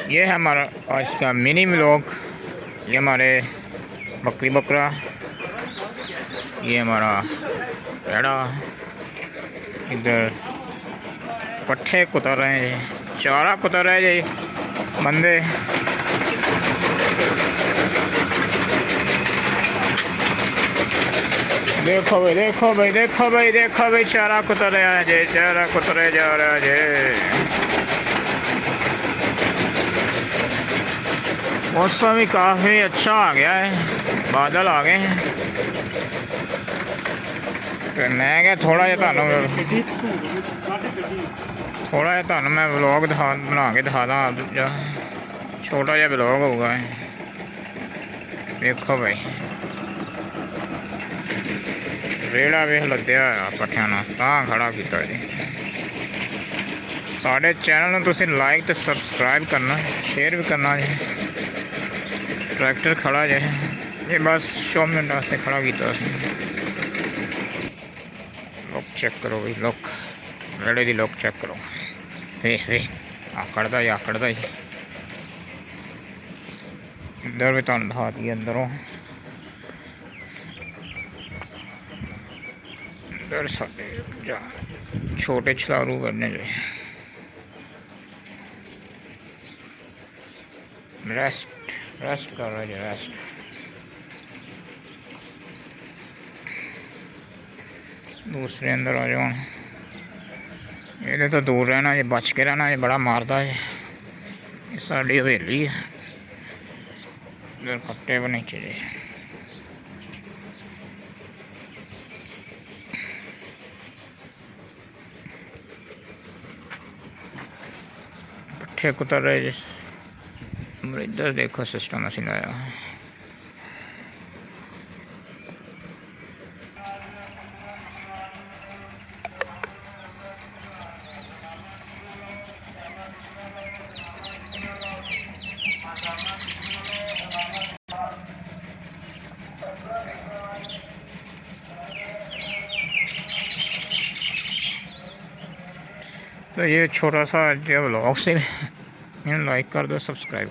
ये है हमारा आज का मिनी व्लॉग। ये हमारे बकरी बकरा, ये हमारा पेड़ा, इधर पट्ठे कुतर रहे हैं, चारा कुतर रहे जी बंदे। देखो भाई, देखो भाई, देखो भाई, देखो भाई, चारा कुतर रहा है जी, चारा कुतरे जा रहा है जी। मौसम भी काफ़ी अच्छा आ गया है, बादल आ गए हैं। तो मैं क्या थोड़ा जिहा मैं व्लॉग बना के दिखादा, छोटा जिहा व्लॉग होगा। देखो भाई रेड़ा वेख लद्या पट्ठियां नाल तां खड़ा किया जी। साढ़े चैनल में तुसीं लाइक तो सबसक्राइब करना, शेयर भी करना जी। ट्रैक्टर खड़ा है, ये बस 100 मिनट वास्ते खड़ा किया। लुक चेक करो भाई, लुक रेड़े की लुक चेक करो। वे आकड़दा ही आकड़दा ही। इधर भी तुहानूं दिखा दी अंदरों, इधर साडे छोटे छलारू करने जो रेस्ट कर रहे जी, रेस्ट। दूसरे अंदर आ जाओ, ये तो दूर रहना जी, बच के रहना जी, बड़ा मारता है। ये साड़ी हवेली है, इधर कट्टे भी नहीं चाहिए। पट्ठे कुतर रहे जी। इधर देखो सिस्टम असी लाया। तो ये छोटा सा जो व्लॉग से लाइक कर दो, सब्सक्राइब